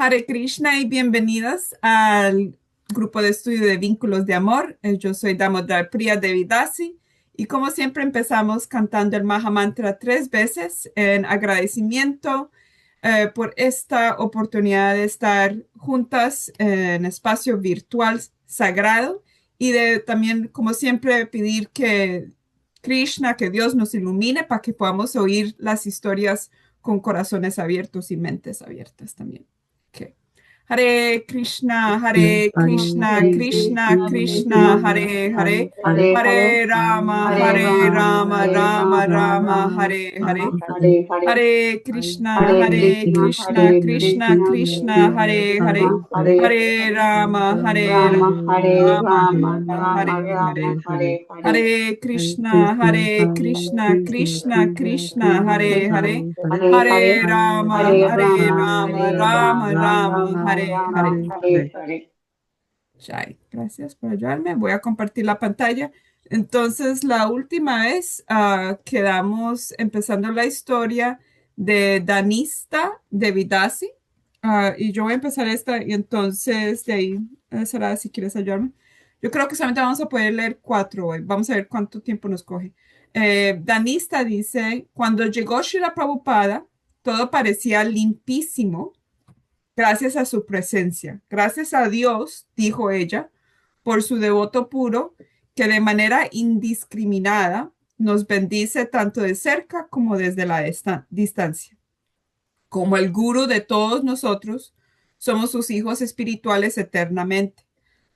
Hare Krishna y bienvenidas al grupo de estudio de vínculos de amor. Yo soy Damodar Priya Devidasi y como siempre empezamos cantando el Maha Mantra 3 veces en agradecimiento por esta oportunidad de estar juntas en espacio virtual sagrado y de también como siempre pedir que Krishna, que Dios nos ilumine para que podamos oír las historias con corazones abiertos y mentes abiertas también. Okay. Hare Krishna, Krishna Krishna, Hare Hare, Hare Rama, Rama Rama, Hare Hare. Hare Krishna, Krishna Krishna, Hare Hare, Hare Rama, Hare Hare. Hare Krishna, Krishna Krishna, Hare Hare, Hare Rama, Rama Rama, Hare Hare. Shai, gracias por ayudarme. Voy a compartir la pantalla. Entonces, la última vez quedamos empezando la historia de Danista de Vidasi. Y yo voy a empezar esta y entonces de ahí, Sara, si quieres ayudarme. Yo creo que solamente vamos a poder leer 4 hoy. Vamos a ver cuánto tiempo nos coge. Danista dice, cuando llegó Srila Prabhupada, todo parecía limpísimo gracias a su presencia. Gracias a Dios, dijo ella, por su devoto puro, que de manera indiscriminada nos bendice tanto de cerca como desde la distancia. Como el gurú de todos nosotros, somos sus hijos espirituales eternamente.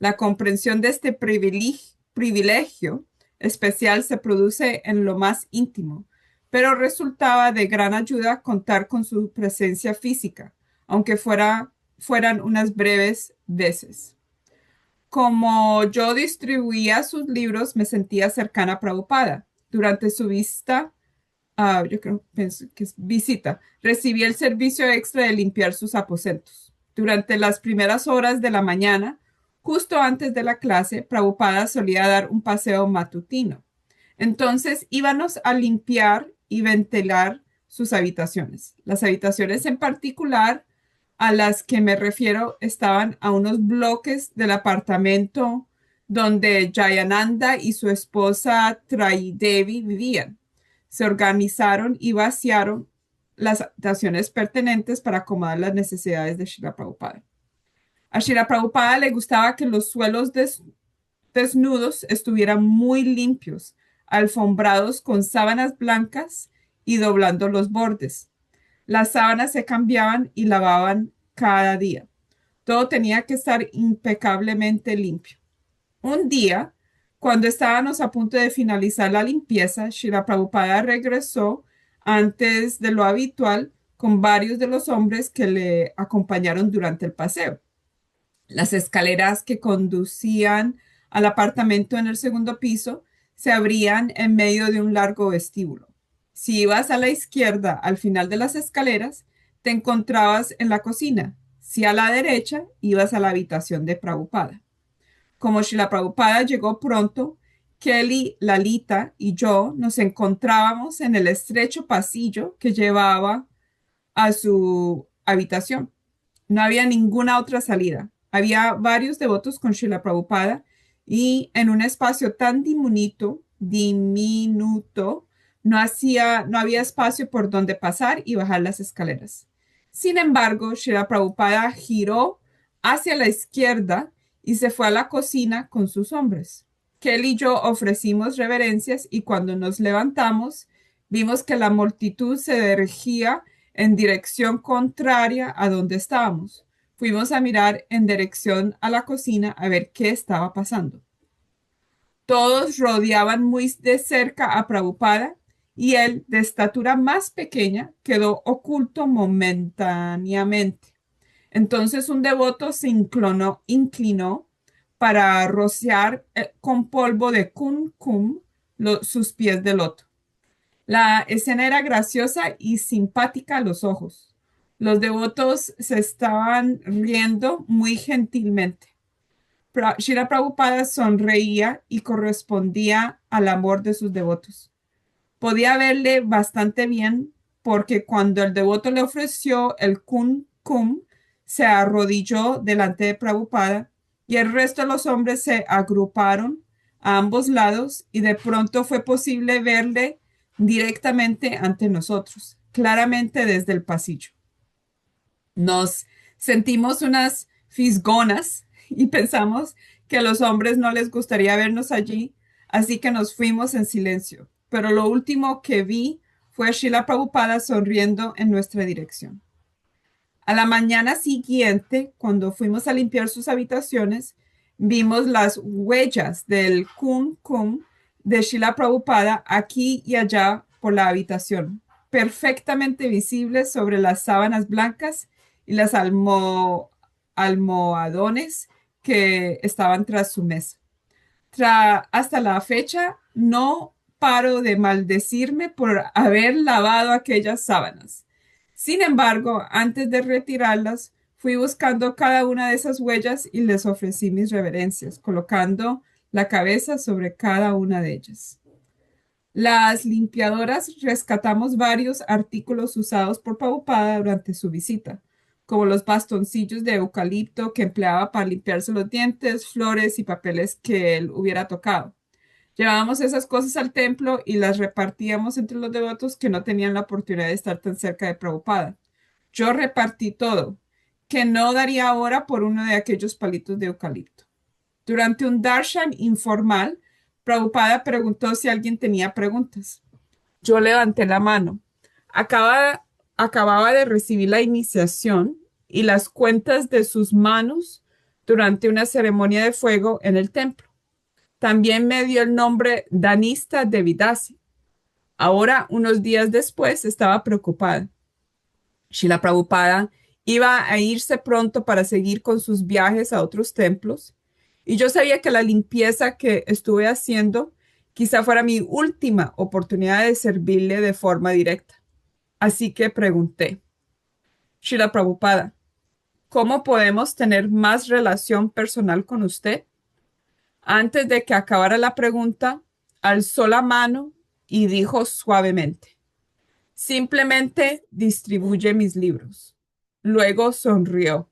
La comprensión de este privilegio especial se produce en lo más íntimo, pero resultaba de gran ayuda contar con su presencia física, aunque fueran unas breves veces. Como yo distribuía sus libros, me sentía cercana a Prabhupada. Durante su yo creo que es visita, recibí el servicio extra de limpiar sus aposentos. Durante las primeras horas de la mañana, justo antes de la clase, Prabhupada solía dar un paseo matutino. Entonces íbamos a limpiar y ventilar sus habitaciones. Las habitaciones en particular a las que me refiero estaban a unos bloques del apartamento donde Jayananda y su esposa Devi vivían. Se organizaron y vaciaron las habitaciones pertenentes para acomodar las necesidades de Srila Prabhupada. A Srila Prabhupada le gustaba que los suelos desnudos estuvieran muy limpios, alfombrados con sábanas blancas y doblando los bordes. Las sábanas se cambiaban y lavaban cada día. Todo tenía que estar impecablemente limpio. Un día, cuando estábamos a punto de finalizar la limpieza, Srila Prabhupada regresó antes de lo habitual con varios de los hombres que le acompañaron durante el paseo. Las escaleras que conducían al apartamento en el segundo piso se abrían en medio de un largo vestíbulo. Si ibas a la izquierda al final de las escaleras, te encontrabas en la cocina. Si a la derecha, ibas a la habitación de Prabhupada. Como Srila Prabhupada llegó pronto, Kelly, Lalita y yo nos encontrábamos en el estrecho pasillo que llevaba a su habitación. No había ninguna otra salida. Había varios devotos con Srila Prabhupada y en un espacio tan diminuto no había espacio por donde pasar y bajar las escaleras. Sin embargo, Srila Prabhupada giró hacia la izquierda y se fue a la cocina con sus hombres. Kelly y yo ofrecimos reverencias y cuando nos levantamos, vimos que la multitud se dirigía en dirección contraria a donde estábamos. Fuimos a mirar en dirección a la cocina a ver qué estaba pasando. Todos rodeaban muy de cerca a Prabhupada y él, de estatura más pequeña, quedó oculto momentáneamente. Entonces un devoto se inclinó para rociar con polvo de kumkum sus pies de loto. La escena era graciosa y simpática a los ojos. Los devotos se estaban riendo muy gentilmente. Srila Prabhupada sonreía y correspondía al amor de sus devotos. Podía verle bastante bien porque cuando el devoto le ofreció el kumkum, se arrodilló delante de Prabhupada y el resto de los hombres se agruparon a ambos lados y de pronto fue posible verle directamente ante nosotros, claramente desde el pasillo. Nos sentimos unas fisgonas y pensamos que a los hombres no les gustaría vernos allí, así que nos fuimos en silencio. Pero lo último que vi fue a Srila Prabhupada sonriendo en nuestra dirección. A la mañana siguiente, cuando fuimos a limpiar sus habitaciones, vimos las huellas del Kun de Srila Prabhupada aquí y allá por la habitación, perfectamente visibles sobre las sábanas blancas y las almohadones que estaban tras su mesa. Hasta la fecha no paro de maldecirme por haber lavado aquellas sábanas. Sin embargo, antes de retirarlas, fui buscando cada una de esas huellas y les ofrecí mis reverencias, colocando la cabeza sobre cada una de ellas. Las limpiadoras rescatamos varios artículos usados por Prabhupada durante su visita, como los bastoncillos de eucalipto que empleaba para limpiarse los dientes, flores y papeles que él hubiera tocado. Llevábamos esas cosas al templo y las repartíamos entre los devotos que no tenían la oportunidad de estar tan cerca de Prabhupada. Yo repartí todo, que no daría ahora por uno de aquellos palitos de eucalipto. Durante un darshan informal, Prabhupada preguntó si alguien tenía preguntas. Yo levanté la mano. Acaba- Acababa de recibir la iniciación y las cuentas de sus manos durante una ceremonia de fuego en el templo. También me dio el nombre Danista de Vidasi. Ahora, unos días después, estaba preocupada. Srila Prabhupada iba a irse pronto para seguir con sus viajes a otros templos y yo sabía que la limpieza que estuve haciendo quizá fuera mi última oportunidad de servirle de forma directa. Así que pregunté, Srila Prabhupada, ¿cómo podemos tener más relación personal con usted? Antes de que acabara la pregunta, alzó la mano y dijo suavemente, simplemente distribuye mis libros. Luego sonrió.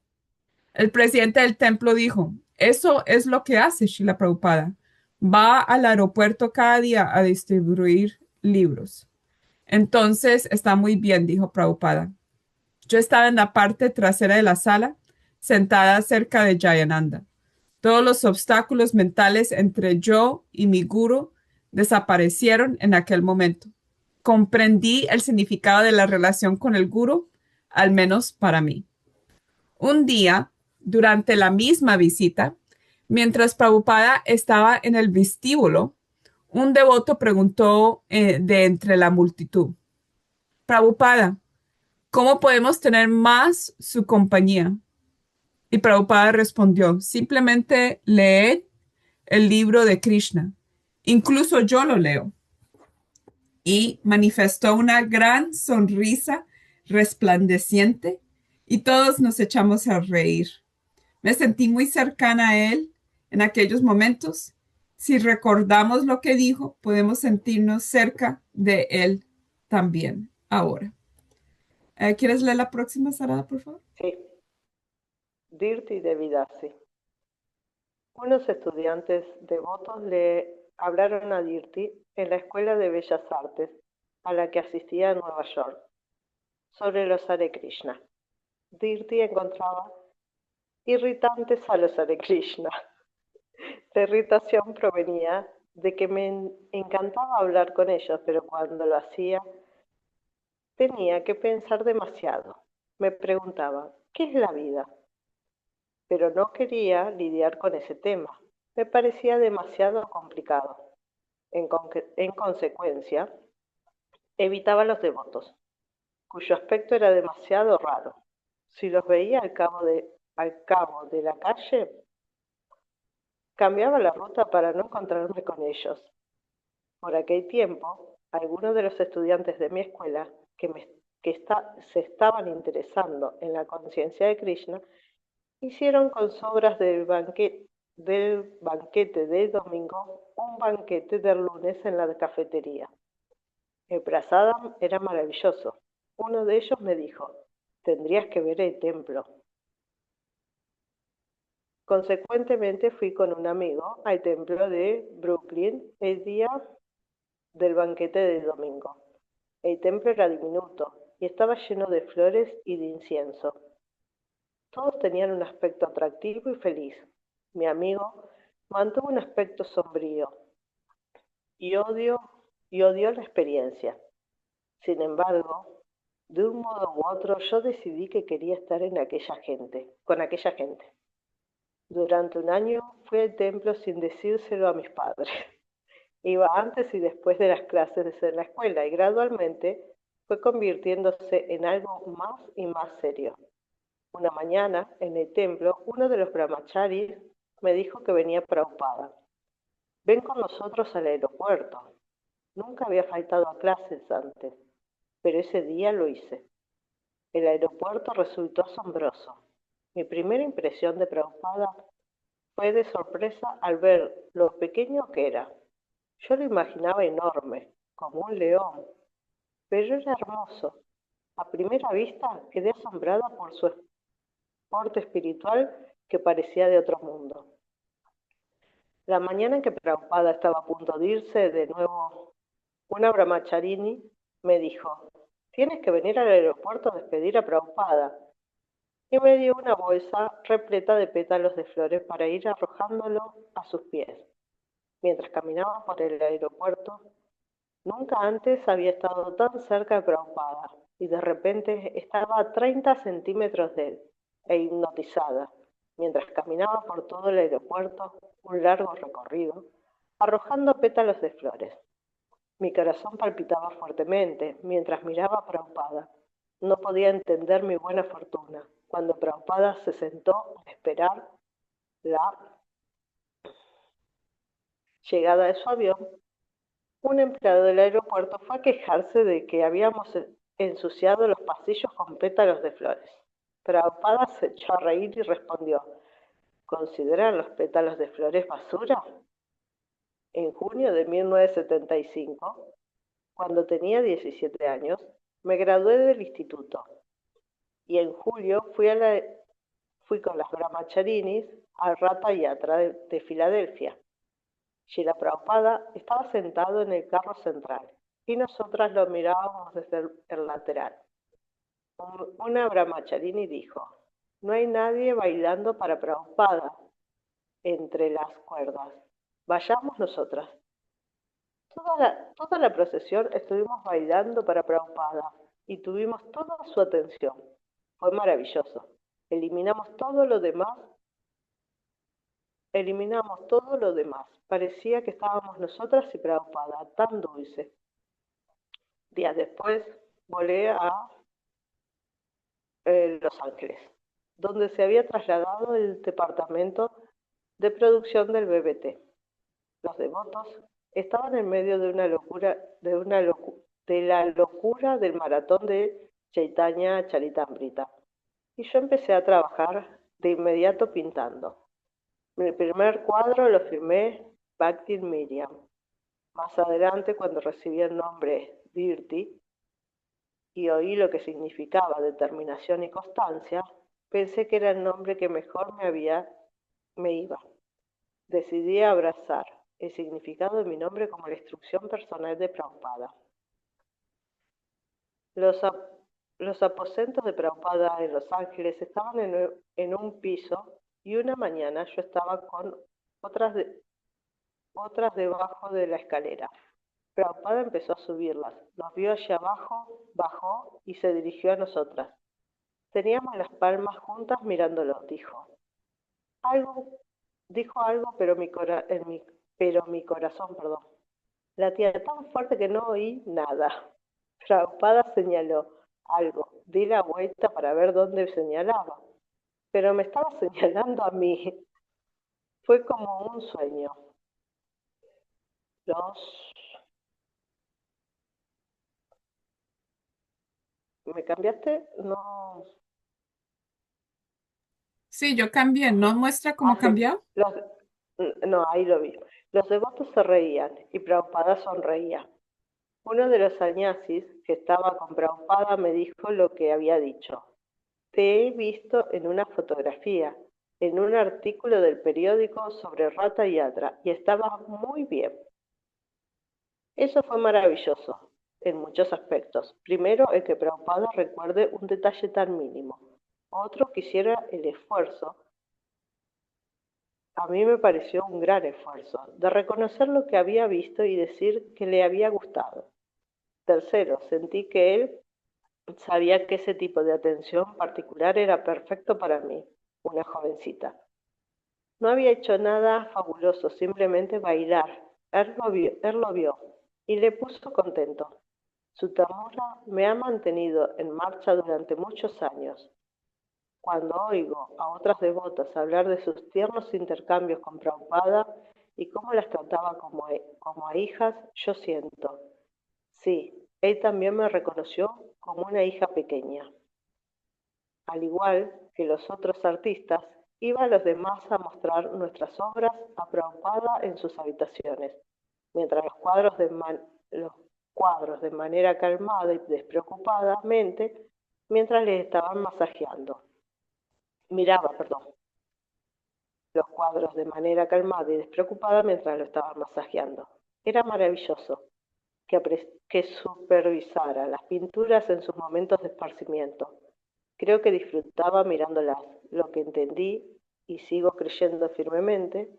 El presidente del templo dijo, eso es lo que hace Srila Prabhupada. Va al aeropuerto cada día a distribuir libros. Entonces, está muy bien, dijo Prabhupada. Yo estaba en la parte trasera de la sala, sentada cerca de Jayananda. Todos los obstáculos mentales entre yo y mi guru desaparecieron en aquel momento. Comprendí el significado de la relación con el guru, al menos para mí. Un día, durante la misma visita, mientras Prabhupada estaba en el vestíbulo, un devoto preguntó de entre la multitud, Prabhupada, ¿cómo podemos tener más su compañía? Y Prabhupada respondió, simplemente leed el libro de Krishna. Incluso yo lo leo. Y manifestó una gran sonrisa resplandeciente y todos nos echamos a reír. Me sentí muy cercana a él en aquellos momentos. Si recordamos lo que dijo, podemos sentirnos cerca de él también ahora. ¿Quieres leer la próxima, Sarada, por favor? Sí, Dirti de Vidasi. Unos estudiantes devotos le hablaron a Dirti en la Escuela de Bellas Artes a la que asistía en Nueva York sobre los Hare Krishna. Dirti encontraba irritantes a los Hare Krishna. La irritación provenía de que me encantaba hablar con ellos, pero cuando lo hacía tenía que pensar demasiado. Me preguntaba, ¿qué es la vida? Pero no quería lidiar con ese tema. Me parecía demasiado complicado. En consecuencia, evitaba a los devotos, cuyo aspecto era demasiado raro. Si los veía al cabo de la calle, cambiaba la ruta para no encontrarme con ellos. Por aquel tiempo, algunos de los estudiantes de mi escuela se estaban interesando en la conciencia de Krishna hicieron con sobras del banquete del domingo un banquete del lunes en la cafetería. El prasadam era maravilloso. Uno de ellos me dijo, tendrías que ver el templo. Consecuentemente fui con un amigo al templo de Brooklyn el día del banquete de domingo. El templo era diminuto y estaba lleno de flores y de incienso. Todos tenían un aspecto atractivo y feliz. Mi amigo mantuvo un aspecto sombrío y odió la experiencia. Sin embargo, de un modo u otro, yo decidí que quería estar con aquella gente. Durante un año fui al templo sin decírselo a mis padres. Iba antes y después de las clases de la escuela y gradualmente fue convirtiéndose en algo más y más serio. Una mañana, en el templo, uno de los brahmacharis me dijo que venía preocupada. Ven con nosotros al aeropuerto. Nunca había faltado a clases antes, pero ese día lo hice. El aeropuerto resultó asombroso. Mi primera impresión de Prabhupada fue de sorpresa al ver lo pequeño que era. Yo lo imaginaba enorme, como un león, pero era hermoso. A primera vista quedé asombrada por su porte espiritual que parecía de otro mundo. La mañana en que Prabhupada estaba a punto de irse, de nuevo, una brahmacharini me dijo, tienes que venir al aeropuerto a despedir a Prabhupada. Y me dio una bolsa repleta de pétalos de flores para ir arrojándolo a sus pies. Mientras caminaba por el aeropuerto, nunca antes había estado tan cerca de Prabhupada y de repente estaba a 30 centímetros de él e hipnotizada, mientras caminaba por todo el aeropuerto, un largo recorrido, arrojando pétalos de flores. Mi corazón palpitaba fuertemente mientras miraba a Prabhupada. No podía entender mi buena fortuna cuando Prabhupada se sentó a esperar la llegada de su avión. Un empleado del aeropuerto fue a quejarse de que habíamos ensuciado los pasillos con pétalos de flores. Prabhupada se echó a reír y respondió, ¿consideran los pétalos de flores basura? En junio de 1975, cuando tenía 17 años, me gradué del instituto y en julio fui con las brahmacharinis al Ratha Yatra de Filadelfia. Shila Prabhupada estaba sentado en el carro central y nosotras lo mirábamos desde el lateral. Una brahmacharini dijo, no hay nadie bailando para Prabhupada entre las cuerdas. Vayamos nosotras. Toda la procesión estuvimos bailando para Prabhupada y tuvimos toda su atención. Fue maravilloso. Eliminamos todo lo demás. Parecía que estábamos nosotras y Prabhupada, tan dulce. Días después volé a Los Ángeles, donde se había trasladado el departamento de producción del BBT. Los devotos estaban en medio de la locura del maratón de Chaitanya Charitamrita. Y yo empecé a trabajar de inmediato pintando. Mi primer cuadro lo firmé Bhakti Miriam. Más adelante, cuando recibí el nombre Dirti y oí lo que significaba determinación y constancia, pensé que era el nombre que mejor me iba. Decidí abrazar el significado de mi nombre como la instrucción personal de Prabhupada. Los aposentos de Prabhupada en Los Ángeles estaban en un piso y una mañana yo estaba con otras, otras debajo de la escalera. Prabhupada empezó a subirlas, nos vio allá abajo, bajó y se dirigió a nosotras. Teníamos las palmas juntas mirándolo, Algo, dijo algo, pero mi corazón, latía tan fuerte que no oí nada. Prabhupada señaló algo. Di la vuelta para ver dónde señalaba, pero me estaba señalando a mí. Fue como un sueño. Los... ¿Me cambiaste? No. Sí, yo cambié. ¿No muestra cómo Sí. cambió? No, ahí lo vi. Los devotos se reían y Prabhupada sonreía. Uno de los sannyasis que estaba con Prabhupada me dijo lo que había dicho. Te he visto en una fotografía. en un artículo del periódico sobre Rata Yatra y estaba muy bien. Eso fue maravilloso en muchos aspectos. Primero, el que Prabhupada recuerde un detalle tan mínimo. Otro, que hiciera el esfuerzo, a mí me pareció un gran esfuerzo, de reconocer lo que había visto y decir que le había gustado. Tercero, sentí que él sabía que ese tipo de atención particular era perfecto para mí, una jovencita. No había hecho nada fabuloso, simplemente bailar. Él lo vio y le puso contento. Su ternura me ha mantenido en marcha durante muchos años. Cuando oigo a otras devotas hablar de sus tiernos intercambios con Prabhupada y cómo las trataba como a hijas, yo siento, sí, él también me reconoció como una hija pequeña. Al igual que los otros artistas, iba a los demás a mostrar nuestras obras a Prabhupada en sus habitaciones, mientras los cuadros de manera calmada y despreocupadamente, mientras les estaban masajeando. Miraba, perdón, los cuadros de manera calmada y despreocupada mientras lo estaban masajeando. Era maravilloso que supervisara las pinturas en sus momentos de esparcimiento. Creo que disfrutaba mirándolas. Lo que entendí, y sigo creyendo firmemente,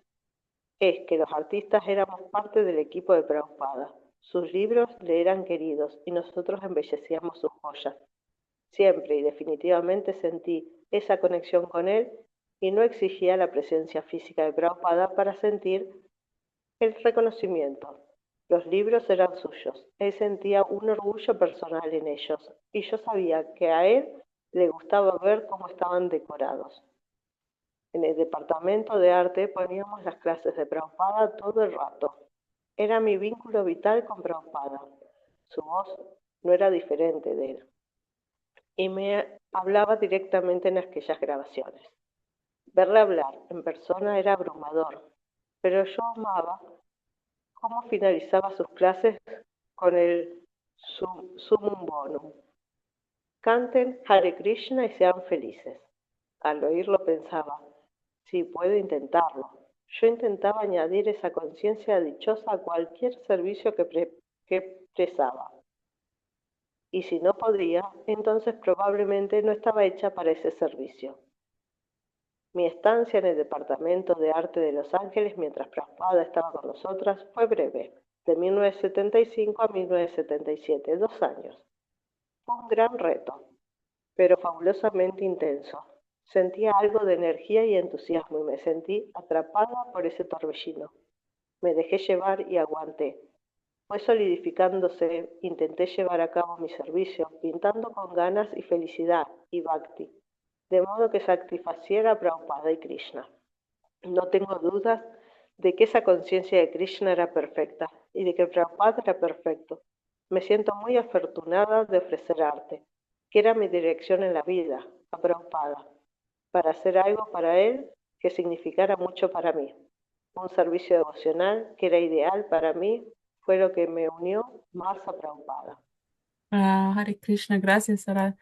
es que los artistas éramos parte del equipo de Prabhupada. Sus libros le eran queridos y nosotros embellecíamos sus joyas. Siempre y definitivamente sentí esa conexión con él y no exigía la presencia física de Prabhupada para sentir el reconocimiento. Los libros eran suyos. Él sentía un orgullo personal en ellos y yo sabía que a él le gustaba ver cómo estaban decorados. En el departamento de arte poníamos las clases de Prabhupada todo el rato. Era mi vínculo vital con Prabhupada. Su voz no era diferente de él y me hablaba directamente en aquellas grabaciones. Verle hablar en persona era abrumador, pero yo amaba cómo finalizaba sus clases con el Summum Bonum. Canten Hare Krishna y sean felices. Al oírlo pensaba, sí, puedo intentarlo. Yo intentaba añadir esa conciencia dichosa a cualquier servicio que prestaba. Y si no podía, entonces probablemente no estaba hecha para ese servicio. Mi estancia en el Departamento de Arte de Los Ángeles mientras Prabhupada estaba con nosotras fue breve, de 1975 a 1977, 2 años. Fue un gran reto, pero fabulosamente intenso. Sentía algo de energía y entusiasmo y me sentí atrapada por ese torbellino. Me dejé llevar y aguanté. Fue solidificándose, intenté llevar a cabo mi servicio, pintando con ganas y felicidad y bhakti, de modo que satisfaciera a Prabhupada y Krishna. No tengo dudas de que esa conciencia de Krishna era perfecta y de que Prabhupada era perfecto. Me siento muy afortunada de ofrecer arte, que era mi dirección en la vida, a Prabhupada, para hacer algo para él que significara mucho para mí. Un servicio devocional que era ideal para mí fue lo que me unió más a Prabhupada. Ah, Hare Krishna, gracias, Sara.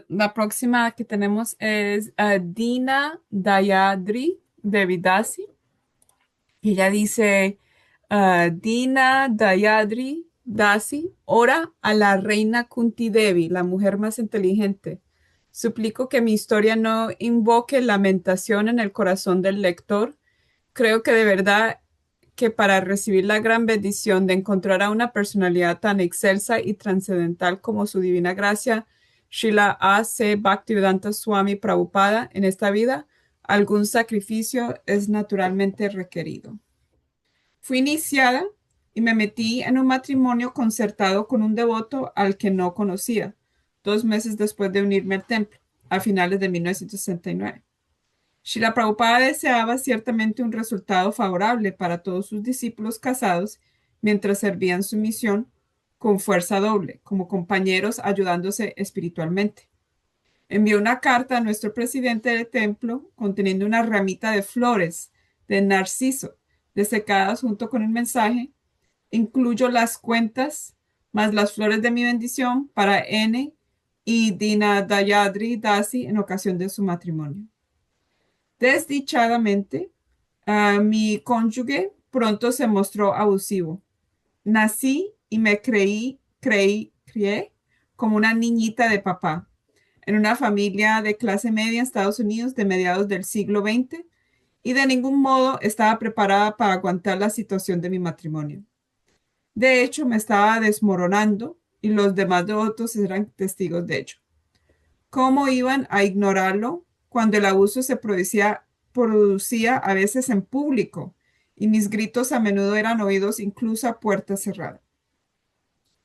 La próxima que tenemos es Dina Dayadri Devidasi. Ella dice, Dina Dayadri Dasi, ora a la reina Kunti Devi, la mujer más inteligente. Suplico que mi historia no invoque lamentación en el corazón del lector. Creo que de verdad que para recibir la gran bendición de encontrar a una personalidad tan excelsa y trascendental como su divina gracia, Srila A. C. Bhaktivedanta Swami Prabhupada en esta vida, algún sacrificio es naturalmente requerido. Fui iniciada y me metí en un matrimonio concertado con un devoto al que no conocía, 2 meses después de unirme al templo, a finales de 1969. Srila Prabhupada deseaba ciertamente un resultado favorable para todos sus discípulos casados mientras servían su misión con fuerza doble, como compañeros ayudándose espiritualmente. Envió una carta a nuestro presidente del templo conteniendo una ramita de flores de narciso desecadas junto con el mensaje. Incluyo las cuentas más las flores de mi bendición para N y Dina Dayadri Dasi en ocasión de su matrimonio. Desdichadamente, mi cónyuge pronto se mostró abusivo. Nací y me crié como una niñita de papá en una familia de clase media en Estados Unidos de mediados del siglo XX y de ningún modo estaba preparada para aguantar la situación de mi matrimonio. De hecho, me estaba desmoronando y los demás devotos eran testigos de ello. ¿Cómo iban a ignorarlo cuando el abuso se producía a veces en público y mis gritos a menudo eran oídos incluso a puerta cerrada?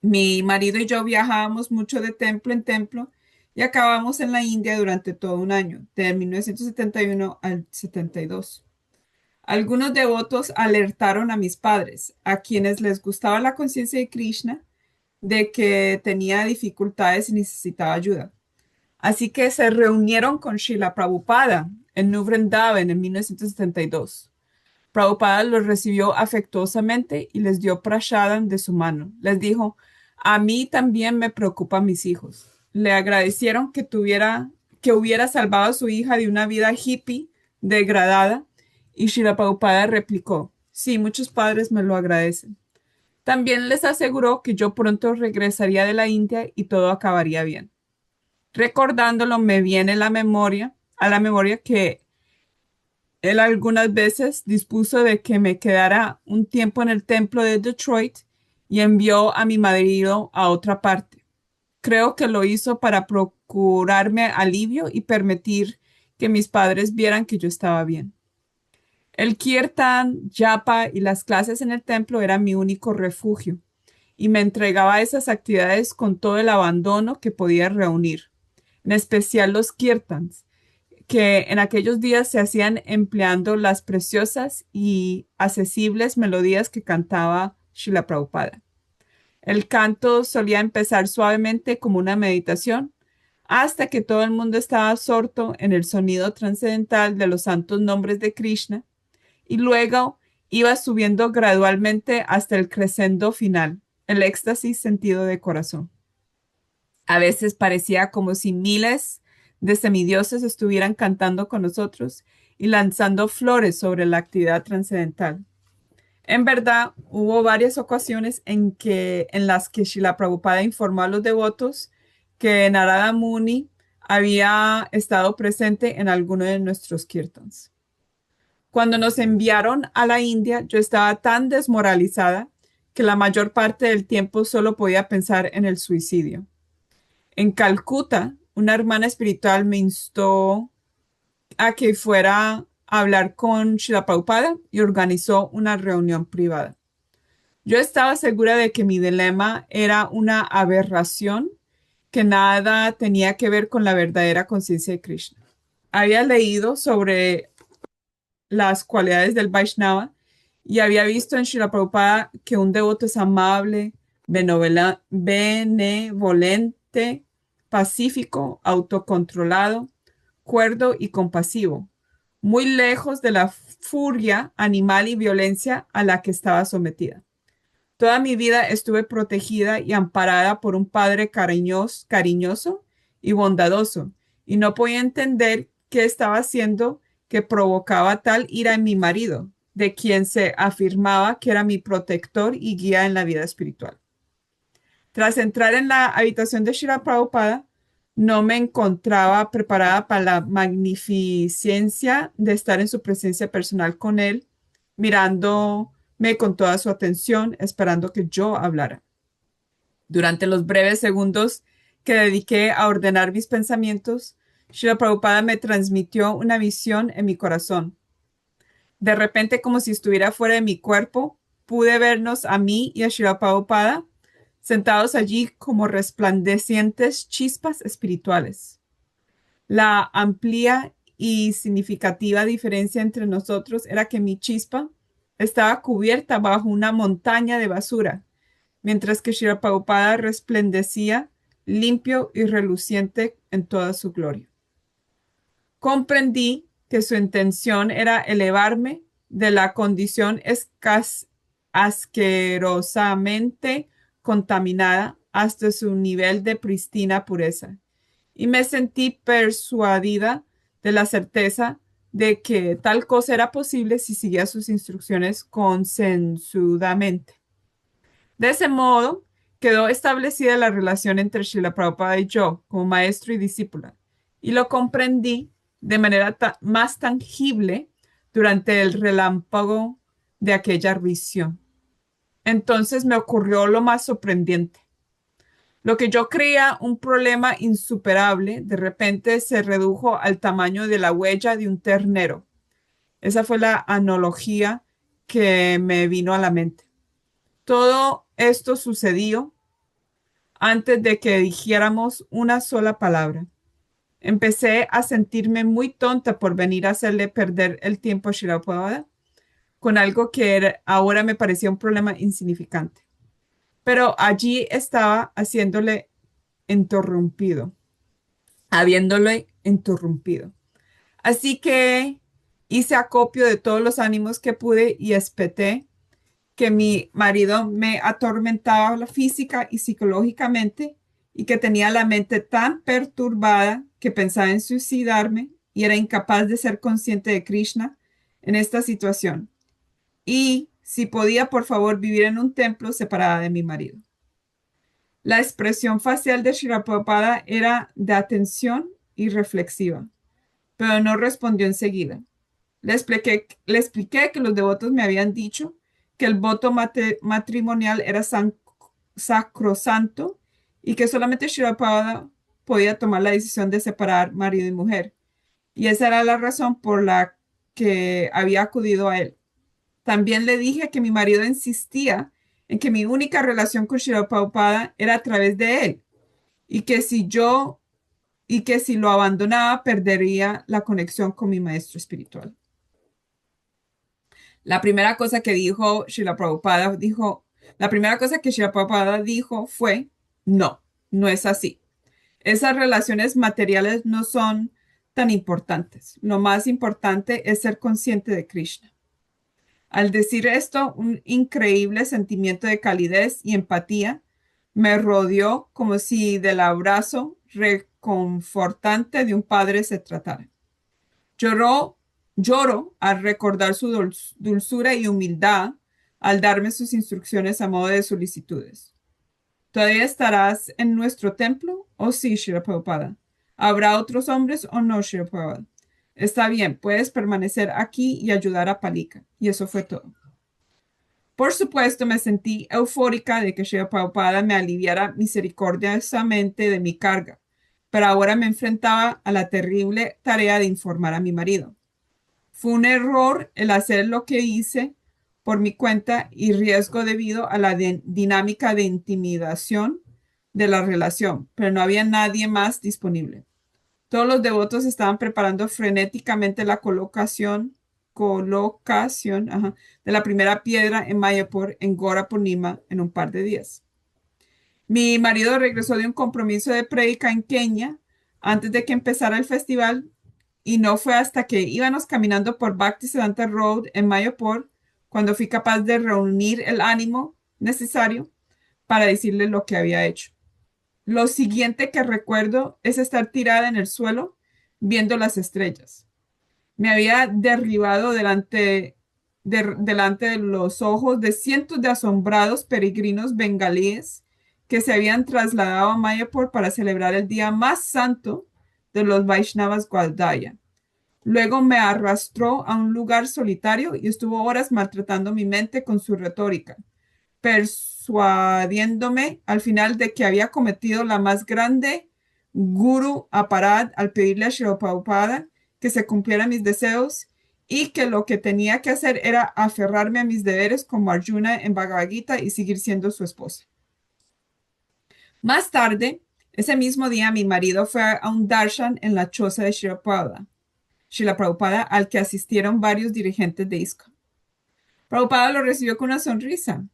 Mi marido y yo viajábamos mucho de templo en templo y acabamos en la India durante todo un año, de 1971 al 72. Algunos devotos alertaron a mis padres, a quienes les gustaba la conciencia de Krishna, de que tenía dificultades y necesitaba ayuda. Así que se reunieron con Srila Prabhupada en New Vrindavan en 1972. Prabhupada los recibió afectuosamente y les dio prashadam de su mano. Les dijo, a mí también me preocupan mis hijos. Le agradecieron que hubiera salvado a su hija de una vida hippie degradada y Srila Prabhupada replicó, sí, muchos padres me lo agradecen. También les aseguró que yo pronto regresaría de la India y todo acabaría bien. Recordándolo me viene a la memoria que él algunas veces dispuso de que me quedara un tiempo en el templo de Detroit y envió a mi marido a otra parte. Creo que lo hizo para procurarme alivio y permitir que mis padres vieran que yo estaba bien. El kirtan, japa y las clases en el templo eran mi único refugio y me entregaba a esas actividades con todo el abandono que podía reunir, en especial los kirtans que en aquellos días se hacían empleando las preciosas y accesibles melodías que cantaba Srila Prabhupada. El canto solía empezar suavemente como una meditación, hasta que todo el mundo estaba absorto en el sonido trascendental de los santos nombres de Krishna, y luego iba subiendo gradualmente hasta el crescendo final, el éxtasis sentido de corazón. A veces parecía como si miles de semidioses estuvieran cantando con nosotros y lanzando flores sobre la actividad trascendental. En verdad, hubo varias ocasiones en las que Srila Prabhupada informó a los devotos que Narada Muni había estado presente en alguno de nuestros kirtans. Cuando nos enviaron a la India, yo estaba tan desmoralizada que la mayor parte del tiempo solo podía pensar en el suicidio. En Calcuta, una hermana espiritual me instó a que fuera a hablar con Srila Prabhupada y organizó una reunión privada. Yo estaba segura de que mi dilema era una aberración que nada tenía que ver con la verdadera conciencia de Krishna. Había leído sobre las cualidades del Vaishnava y había visto en Srila Prabhupada que un devoto es amable, benevolente, pacífico, autocontrolado, cuerdo y compasivo, muy lejos de la furia animal y violencia a la que estaba sometida. Toda mi vida estuve protegida y amparada por un padre cariñoso y bondadoso, y no podía entender qué estaba haciendo que provocaba tal ira en mi marido, de quien se afirmaba que era mi protector y guía en la vida espiritual. Tras entrar en la habitación de Srila Prabhupada, no me encontraba preparada para la magnificencia de estar en su presencia personal con él, mirándome con toda su atención, esperando que yo hablara. Durante los breves segundos que dediqué a ordenar mis pensamientos, Srila Prabhupada me transmitió una visión en mi corazón. De repente, como si estuviera fuera de mi cuerpo, pude vernos a mí y a Srila Prabhupada sentados allí como resplandecientes chispas espirituales. La amplia y significativa diferencia entre nosotros era que mi chispa estaba cubierta bajo una montaña de basura, mientras que Srila Prabhupada resplandecía limpio y reluciente en toda su gloria. Comprendí que su intención era elevarme de la condición asquerosamente contaminada hasta su nivel de pristina pureza, y me sentí persuadida de la certeza de que tal cosa era posible si seguía sus instrucciones concienzudamente. De ese modo, quedó establecida la relación entre Srila Prabhupada y yo como maestro y discípula, y lo comprendí de manera más tangible durante el relámpago de aquella visión. Entonces me ocurrió lo más sorprendente. Lo que yo creía un problema insuperable, de repente se redujo al tamaño de la huella de un ternero. Esa fue la analogía que me vino a la mente. Todo esto sucedió antes de que dijéramos una sola palabra. Empecé a sentirme muy tonta por venir a hacerle perder el tiempo a Shirapada con algo que ahora me parecía un problema insignificante. Pero allí estaba habiéndole interrumpido. Así que hice acopio de todos los ánimos que pude y espeté que mi marido me atormentaba física y psicológicamente y que tenía la mente tan perturbada que pensaba en suicidarme y era incapaz de ser consciente de Krishna en esta situación. Y si podía, por favor, vivir en un templo separada de mi marido. La expresión facial de Shri Prabhupada era de atención y reflexiva, pero no respondió enseguida. Le expliqué que los devotos me habían dicho que el voto matrimonial era sacrosanto y que solamente Shri Prabhupada podía tomar la decisión de separar marido y mujer. Y esa era la razón por la que había acudido a él. También le dije que mi marido insistía en que mi única relación con Shri Prabhupada era a través de él y que si lo abandonaba perdería la conexión con mi maestro espiritual. La primera cosa que dijo Srila Prabhupada la primera cosa que Srila Prabhupada dijo fue, no, no es así. Esas relaciones materiales no son tan importantes. Lo más importante es ser consciente de Krishna. Al decir esto, un increíble sentimiento de calidez y empatía me rodeó como si del abrazo reconfortante de un padre se tratara. Lloró, lloro al recordar su dulzura y humildad al darme sus instrucciones a modo de solicitudes. ¿Todavía estarás en nuestro templo? ¿O sí, Shri Prabhupada? ¿Habrá otros hombres o no, Shri Prabhupada? Está bien, puedes permanecer aquí y ayudar a Palika. Y eso fue todo. Por supuesto, me sentí eufórica de que Shri Prabhupada me aliviara misericordiosamente de mi carga, pero ahora me enfrentaba a la terrible tarea de informar a mi marido. Fue un error el hacer lo que hice por mi cuenta y riesgo debido a la dinámica de intimidación de la relación, pero no había nadie más disponible. Todos los devotos estaban preparando frenéticamente la colocación de la primera piedra en Mayapur en Gora Purnima en un par de días. Mi marido regresó de un compromiso de prédica en Kenia antes de que empezara el festival y no fue hasta que íbamos caminando por Bhaktisiddhanta Road en Mayapur cuando fui capaz de reunir el ánimo necesario para decirle lo que había hecho. Lo siguiente que recuerdo es estar tirada en el suelo viendo las estrellas. Me había derribado delante de los ojos de cientos de asombrados peregrinos bengalíes que se habían trasladado a Mayapur para celebrar el día más santo de los Vaishnavas Gaudiya. Luego me arrastró a un lugar solitario y estuvo horas maltratando mi mente con su retórica, persuadiéndome al final de que había cometido la más grande guru aparad al pedirle a Shri Prabhupada que se cumplieran mis deseos y que lo que tenía que hacer era aferrarme a mis deberes como Arjuna en Bhagavad Gita y seguir siendo su esposa. Más tarde, ese mismo día, mi marido fue a un darshan en la choza de Srila Prabhupada, al que asistieron varios dirigentes de ISKCON. Prabhupada lo recibió con una sonrisa.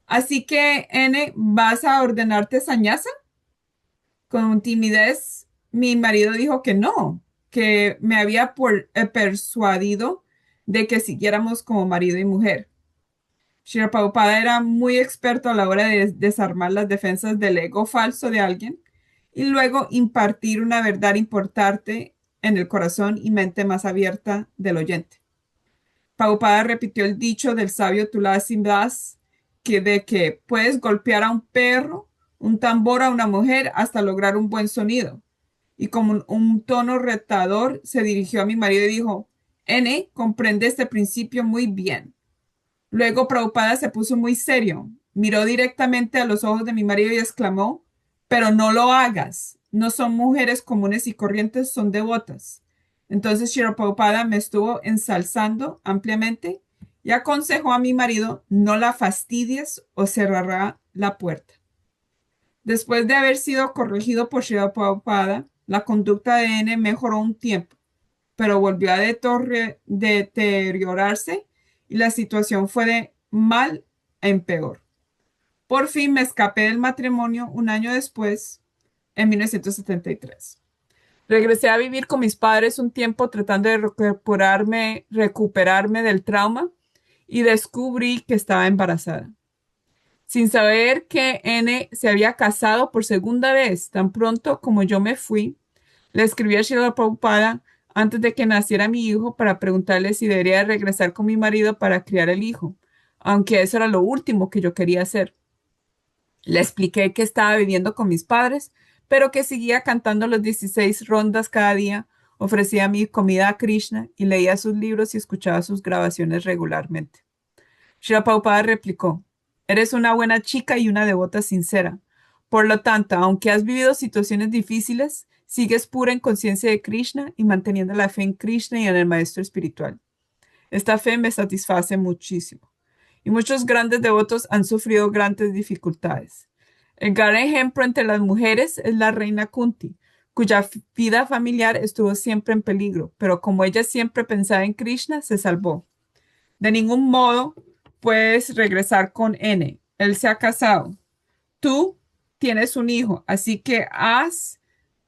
Así que, N, ¿vas a ordenarte sañasa? Con timidez, mi marido dijo que no, que me había persuadido de que siguiéramos como marido y mujer. Srila Prabhupada era muy experto a la hora de desarmar las defensas del ego falso de alguien y luego impartir una verdad importante en el corazón y mente más abierta del oyente. Prabhupada repitió el dicho del sabio Tulasi Das, que puedes golpear a un perro, un tambor a una mujer hasta lograr un buen sonido. Y con un tono retador se dirigió a mi marido y dijo, N comprende este principio muy bien. Luego Prabhupada se puso muy serio, miró directamente a los ojos de mi marido y exclamó, pero no lo hagas, no son mujeres comunes y corrientes, son devotas. Entonces Shri Prabhupada me estuvo ensalzando ampliamente y aconsejó a mi marido, no la fastidies o cerrará la puerta. Después de haber sido corregido por Shri Prabhupada, la conducta de N mejoró un tiempo, pero volvió a deteriorarse y la situación fue de mal en peor. Por fin me escapé del matrimonio un año después, en 1973. Regresé a vivir con mis padres un tiempo tratando de recuperarme del trauma y descubrí que estaba embarazada. Sin saber que N se había casado por segunda vez, tan pronto como yo me fui, le escribí a Srila Prabhupada antes de que naciera mi hijo para preguntarle si debería regresar con mi marido para criar el hijo, aunque eso era lo último que yo quería hacer. Le expliqué que estaba viviendo con mis padres, pero que seguía cantando las 16 rondas cada día, ofrecía mi comida a Krishna y leía sus libros y escuchaba sus grabaciones regularmente. Srila Prabhupada replicó, eres una buena chica y una devota sincera. Por lo tanto, aunque has vivido situaciones difíciles, sigues pura en conciencia de Krishna y manteniendo la fe en Krishna y en el Maestro Espiritual. Esta fe me satisface muchísimo. Y muchos grandes devotos han sufrido grandes dificultades. El gran ejemplo entre las mujeres es la reina Kunti, cuya vida familiar estuvo siempre en peligro, pero como ella siempre pensaba en Krishna, se salvó. De ningún modo puedes regresar con N. Él se ha casado. Tú tienes un hijo, así que haz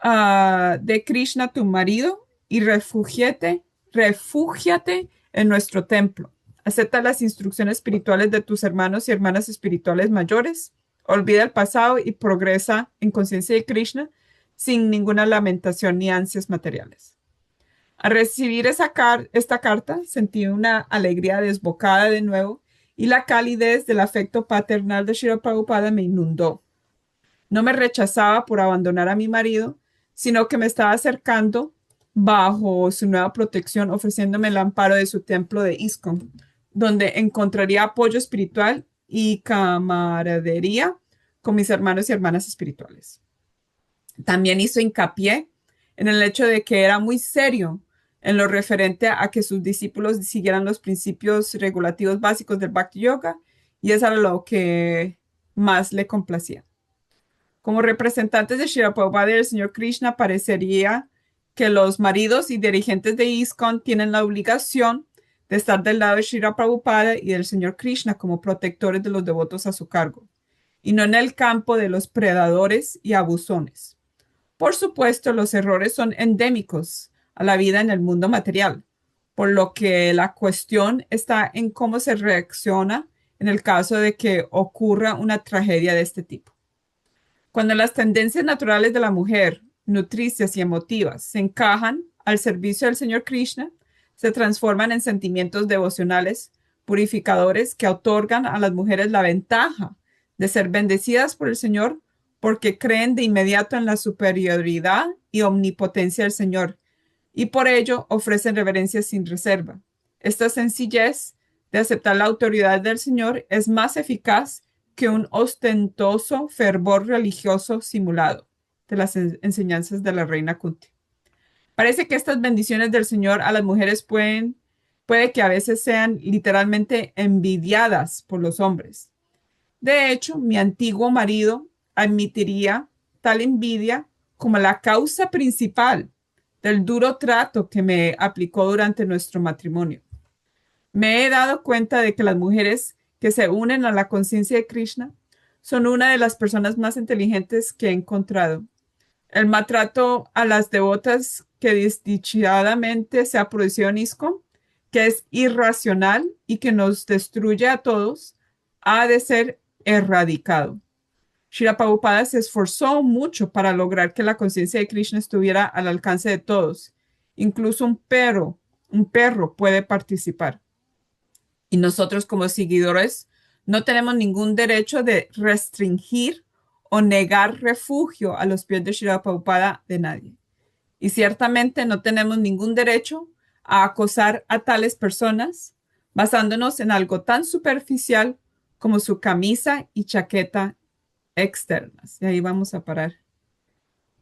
de Krishna tu marido y refúgiate en nuestro templo. Acepta las instrucciones espirituales de tus hermanos y hermanas espirituales mayores. Olvida el pasado y progresa en conciencia de Krishna sin ninguna lamentación ni ansias materiales. Al recibir esta carta, sentí una alegría desbocada de nuevo y la calidez del afecto paternal de Srila Prabhupada me inundó. No me rechazaba por abandonar a mi marido, sino que me estaba acercando bajo su nueva protección, ofreciéndome el amparo de su templo de ISKCON, donde encontraría apoyo espiritual y camaradería con mis hermanos y hermanas espirituales. También hizo hincapié en el hecho de que era muy serio en lo referente a que sus discípulos siguieran los principios regulativos básicos del Bhakti Yoga, y eso era lo que más le complacía. Como representantes de Srila Prabhupada y del Señor Krishna, parecería que los maridos y dirigentes de ISKCON tienen la obligación de estar del lado de Srila Prabhupada y del Señor Krishna como protectores de los devotos a su cargo, y no en el campo de los predadores y abusones. Por supuesto, los errores son endémicos a la vida en el mundo material, por lo que la cuestión está en cómo se reacciona en el caso de que ocurra una tragedia de este tipo. Cuando las tendencias naturales de la mujer, nutricias y emotivas, se encajan al servicio del Señor Krishna, se transforman en sentimientos devocionales, purificadores que otorgan a las mujeres la ventaja de ser bendecidas por el Señor porque creen de inmediato en la superioridad y omnipotencia del Señor y por ello ofrecen reverencia sin reserva. Esta sencillez de aceptar la autoridad del Señor es más eficaz que un ostentoso fervor religioso simulado de las enseñanzas de la reina Kunti. Parece que estas bendiciones del Señor a las mujeres puede que a veces sean literalmente envidiadas por los hombres. De hecho, mi antiguo marido admitiría tal envidia como la causa principal del duro trato que me aplicó durante nuestro matrimonio. Me he dado cuenta de que las mujeres que se unen a la conciencia de Krishna son una de las personas más inteligentes que he encontrado. El maltrato a las devotas que desdichadamente se ha producido en ISKCON, que es irracional y que nos destruye a todos, ha de ser erradicado. Srila Prabhupada se esforzó mucho para lograr que la conciencia de Krishna estuviera al alcance de todos Incluso un perro puede participar. Y nosotros como seguidores no tenemos ningún derecho de restringir o negar refugio a los pies de Shri Prabhupada de nadie. Y ciertamente no tenemos ningún derecho a acosar a tales personas basándonos en algo tan superficial como su camisa y chaqueta externas. Y ahí vamos a parar,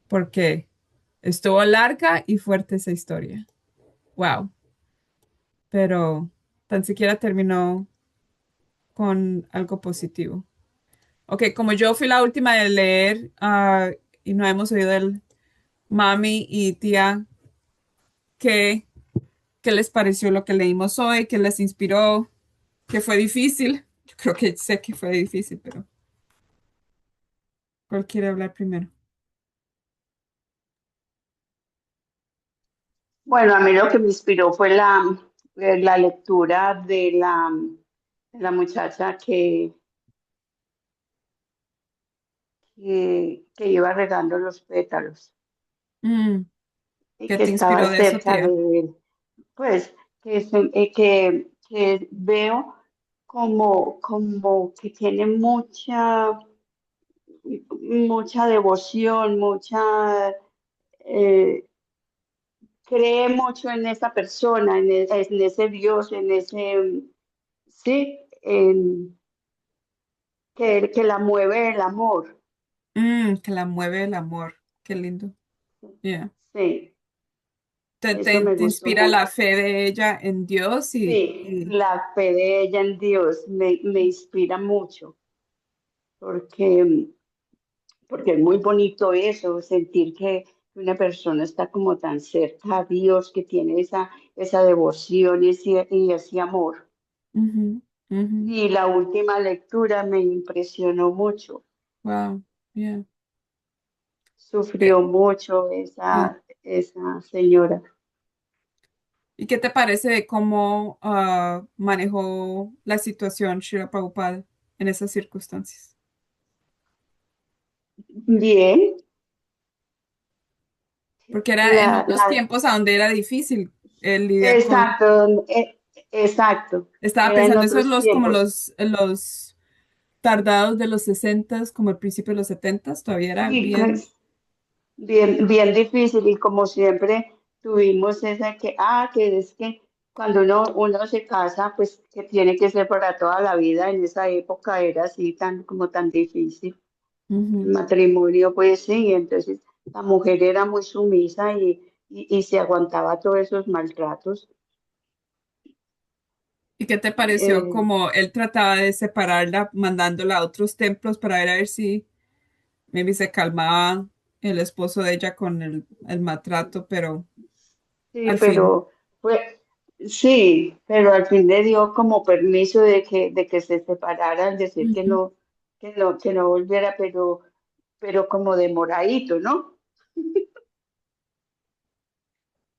porque estuvo larga y fuerte esa historia. Wow. Pero tan siquiera terminó con algo positivo. Ok, como yo fui la última de leer y no hemos oído el mami y tía, ¿qué, qué les pareció lo que leímos hoy? ¿Qué les inspiró? ¿Qué fue difícil? Yo creo que sé que fue difícil, pero ¿cuál quiere hablar primero? Bueno, a mí lo que me inspiró fue la lectura de la muchacha que iba regando los pétalos Mm, y ¿qué que te estaba inspiró de eso, cerca de tía? él. Pues que veo como que tiene mucha devoción, eh, cree mucho en esa persona, en ese Dios, sí, que la mueve el amor. Que la mueve el amor. Qué lindo. Yeah. Sí, Te, eso te, me te gustó inspira la mucho. fe de ella en Dios Sí, la fe de ella en Dios me inspira mucho, porque, porque es muy bonito eso, sentir que una persona está como tan cerca a Dios, que tiene esa devoción y ese amor. Ujú, ujú. Y la última lectura me impresionó mucho. Wow. Yeah. Eh, Sufrió mucho sí. esa señora. ¿Y qué te parece de cómo manejó la situación Shira Prabhupada en esas circunstancias? Bien, Porque era en la, unos la, tiempos a donde era difícil lidiar con. exacto, exacto. Estaba Era en pensando, esos otros los como tiempos. los tardados de los sesentas, como el principio de los setentas, todavía era Sí, bien. bien, bien difícil y como siempre tuvimos esa que es que cuando uno se casa, pues que tiene que ser para toda la vida. En esa época era así como tan difícil. El Ujú. matrimonio, pues sí, entonces la mujer era muy sumisa y se aguantaba todos esos maltratos. ¿Y qué te pareció Eh, como él trataba de separarla, mandándola a otros templos para ver a ver si maybe se calmaba el esposo de ella con el maltrato, pero sí, al fin. sí, pero al fin le dio como permiso de que se separaran, decir Ujú. que no volviera, pero como demoradito, ¿no?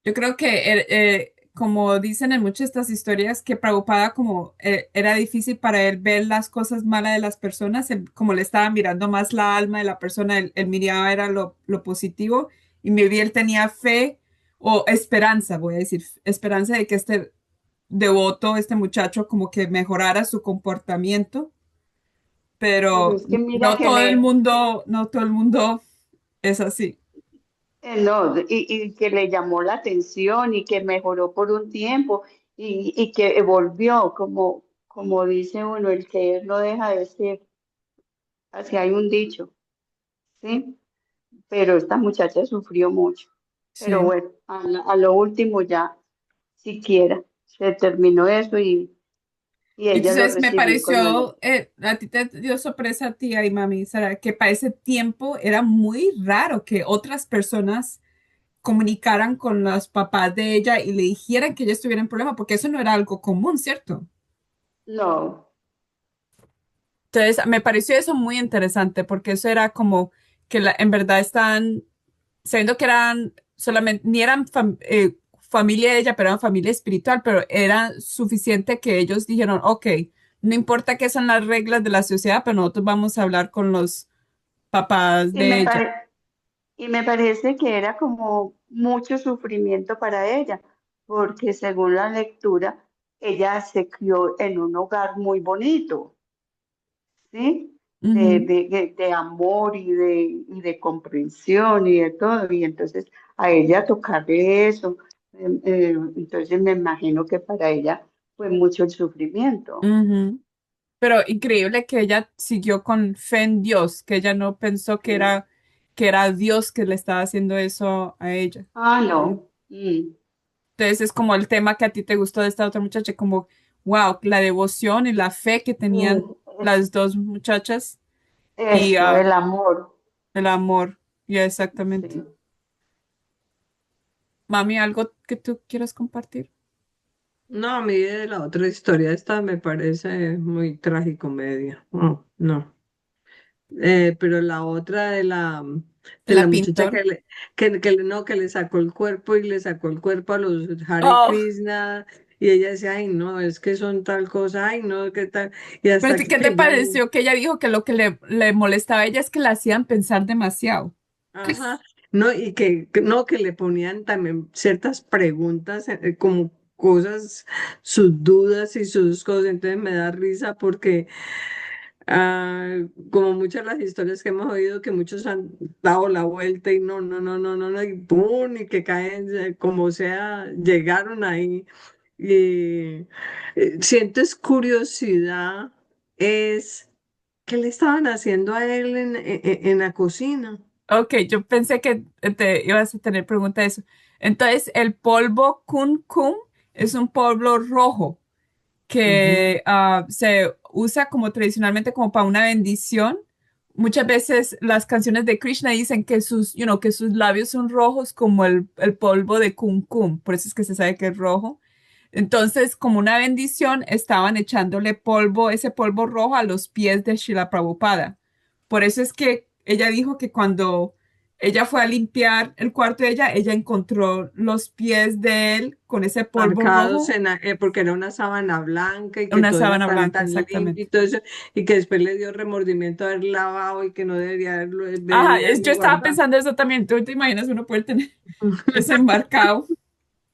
Yo creo que, como dicen en muchas de estas historias, que Prabhupada como era difícil para él ver las cosas malas de las personas, como le estaba mirando más la alma de la persona, él miraba era lo positivo y maybe él tenía fe o esperanza, voy a decir, esperanza de que este devoto, este muchacho, como que mejorara su comportamiento, Pero pero es que mira no todo el mundo, no todo el mundo es así. no, y que le llamó la atención y que mejoró por un tiempo y que volvió, como dice uno, el que él no deja de ser, así hay un dicho, ¿sí? Pero esta muchacha sufrió mucho. Pero Sí. bueno, a lo último ya, siquiera, se terminó eso y Y ella lo entonces me recibió con amor. pareció, a ti te dio sorpresa, tía y mami, Sara, que para ese tiempo era muy raro que otras personas comunicaran con los papás de ella y le dijeran que ella estuviera en problema, porque eso no era algo común, ¿cierto? No, Entonces me pareció eso muy interesante, porque eso era como que en verdad están, sabiendo que eran solamente, ni eran familia de ella, pero eran familia espiritual, pero era suficiente que ellos dijeron, ok, no importa qué son las reglas de la sociedad, pero nosotros vamos a hablar con los papás y de me ella. pare- y me parece que era mucho sufrimiento para ella, porque según la lectura, ella se crió en un hogar muy bonito, ¿sí? Ujú, De amor y de comprensión y de todo. Y entonces a ella tocarle eso, entonces me imagino que para ella fue mucho el sufrimiento. ujú. Pero increíble que ella siguió con fe en Dios, que ella no pensó Sí. que era Dios que le estaba haciendo eso a ella. Ah, Sí. no. Entonces es como el tema que a ti te gustó de esta otra muchacha, como, wow, la devoción y la fe que tenían Mm, las dos muchachas y eso, el amor. el amor. Ya exactamente. Sí. Mami, ¿algo que tú quieras compartir? No, a mí de la otra historia esta me parece muy tragicomedia. No, no. Pero la otra De de la la muchacha pintor. no, que le sacó el cuerpo y le sacó el cuerpo a los Hare Oh, Krishna y ella decía, ay no, es que son tal cosa, ay no, qué tal. Y pero hasta ¿qué te que ella, pareció que ella dijo que lo que le molestaba a ella es que la hacían pensar demasiado? ajá, no, y no, que le ponían también ciertas preguntas, como cosas, sus dudas y sus cosas, entonces me da risa porque como muchas de las historias que hemos oído, que muchos han dado la vuelta y no, no, no, no, no, no, y ¡pum! Y que caen, como sea, llegaron ahí. Y sientes curiosidad, es qué le estaban haciendo a él en la cocina. Ok, yo pensé que te ibas a tener pregunta de eso. Entonces, el polvo kun kun es un polvo rojo Ujú. que se usa como tradicionalmente como para una bendición. Muchas veces las canciones de Krishna dicen que que sus labios son rojos como el polvo de kumkum, por eso es que se sabe que es rojo. Entonces, como una bendición, estaban echándole polvo, ese polvo rojo a los pies de Srila Prabhupada. Por eso es que ella dijo que cuando ella fue a limpiar el cuarto de ella encontró los pies de él con ese polvo Marcados rojo porque era una sábana blanca y en que una todo era sábana tan, blanca, tan limpio exactamente. y todo eso, y que después le dio remordimiento haber lavado y que no debería Ajá, yo haberlo estaba guardado. pensando eso también. ¿Tú te imaginas uno poder tener eso enmarcado?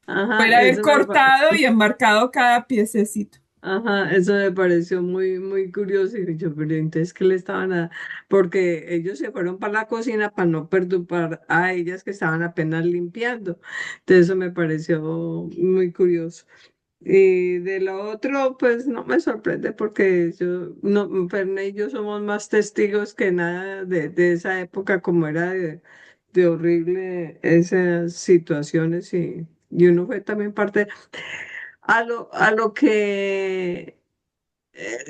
Ajá, Poder haber cortado y enmarcado cada piececito. ajá, eso me pareció muy, muy curioso. Y yo, pero entonces, ¿qué le estaban a...? Porque ellos se fueron para la cocina para no perturbar a ellas que estaban apenas limpiando. Entonces, eso me pareció muy curioso. Y de lo otro, pues no me sorprende porque yo, no, Ferné y yo somos más testigos que nada de esa época, como era de horrible esas situaciones y uno fue también parte. A lo que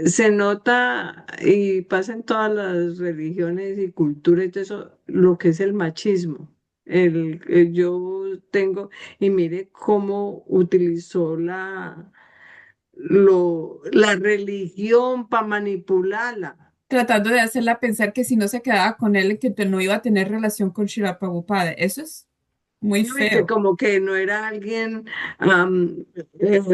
se nota y pasa en todas las religiones y culturas y todo eso, lo que es el machismo. Yo tengo, y mire cómo utilizó la religión para manipularla. Tratando de hacerla pensar que si no se quedaba con él, que no iba a tener relación con Shila Prabhupada. Eso es muy No, y que feo. como que no era alguien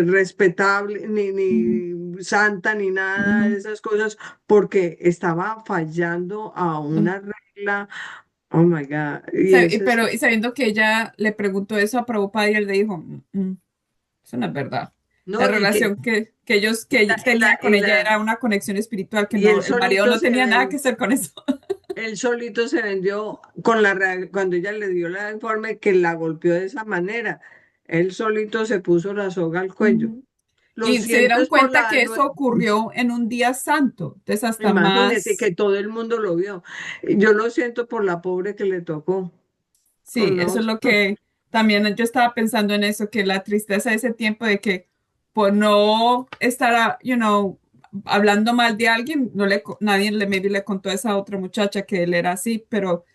respetable, Ujú, ni santa, ni nada de ujú. esas cosas, porque estaba fallando a una regla. Oh my God. Y ese es, Pero y sabiendo que ella le preguntó eso a Prabhupada y él le dijo, eso no es verdad. La no, relación que él y tenía la, con y ella la, era una conexión espiritual, que y no, el marido no tenía nada que hacer con eso. él solito se vendió cuando ella le dio la informe que la golpeó de esa manera. Él solito se puso la soga al cuello. Ujú. Lo Y se siento dieron es por cuenta que eso ocurrió en un día santo. Entonces, hasta imagínese más, que todo el mundo lo vio. Yo lo siento por la pobre que le tocó. Oh, sí, no. eso es lo que también yo estaba pensando en eso, que la tristeza de ese tiempo de que por no estar, hablando mal de alguien, nadie maybe le contó a esa otra muchacha que él era así, pero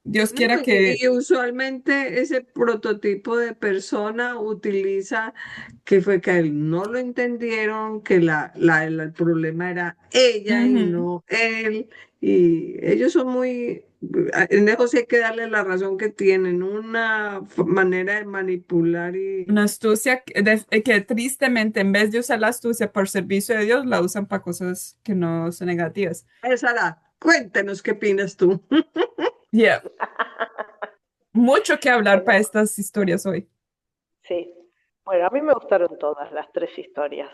Dios No, quiera que, y usualmente ese prototipo de persona utiliza que fue que a él no lo entendieron, que el problema era ella y ujú, no él. Y ellos son muy, en eso sí hay que darle la razón que tienen, una manera de manipular y... una astucia que tristemente en vez de usar la astucia por servicio de Dios, la usan para cosas que no son negativas. Sara, cuéntanos qué opinas tú. Yeah. mucho que hablar para Bueno, estas historias hoy. sí. Bueno, a mí me gustaron todas las tres historias.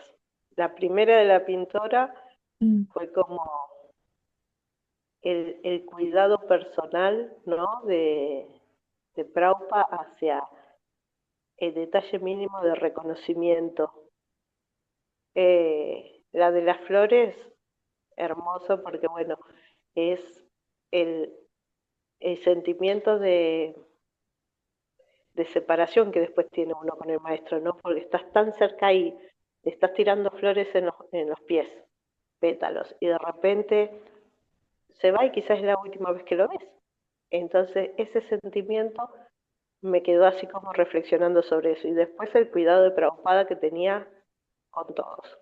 La primera de la pintora Mm, fue como el cuidado personal, ¿no? De Praupa hacia el detalle mínimo de reconocimiento. La de las flores, hermoso porque, bueno, es el, el sentimiento de separación que después tiene uno con el maestro, ¿no? Porque estás tan cerca y le estás tirando flores en los pies, pétalos, y de repente se va y quizás es la última vez que lo ves. Entonces, ese sentimiento me quedó así como reflexionando sobre eso. Y después el cuidado de Prabhupada que tenía con todos.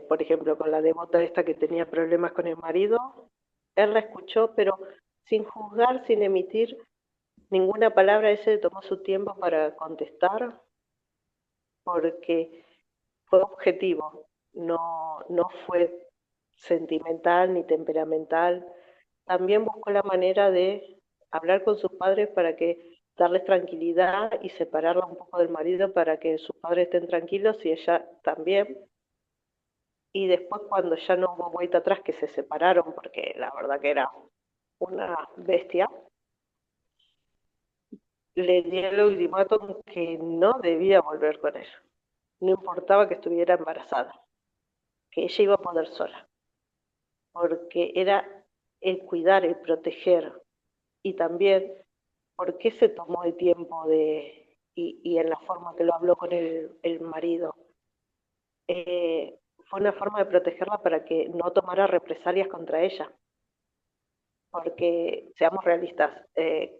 Por ejemplo, con la devota esta que tenía problemas con el marido, él la escuchó, pero sin juzgar, sin emitir ninguna palabra, él se tomó su tiempo para contestar, porque fue objetivo, no fue sentimental ni temperamental. También buscó la manera de hablar con sus padres para que darles tranquilidad y separarla un poco del marido para que sus padres estén tranquilos y ella también. Y después cuando ya no hubo vuelta atrás, que se separaron, porque la verdad que era una bestia, le dio el ultimátum que no debía volver con él. No importaba que estuviera embarazada, que ella iba a poder sola, porque era el cuidar, el proteger. Y también por qué se tomó el tiempo y en la forma que lo habló con el marido. Fue una forma de protegerla para que no tomara represalias contra ella. Porque seamos realistas,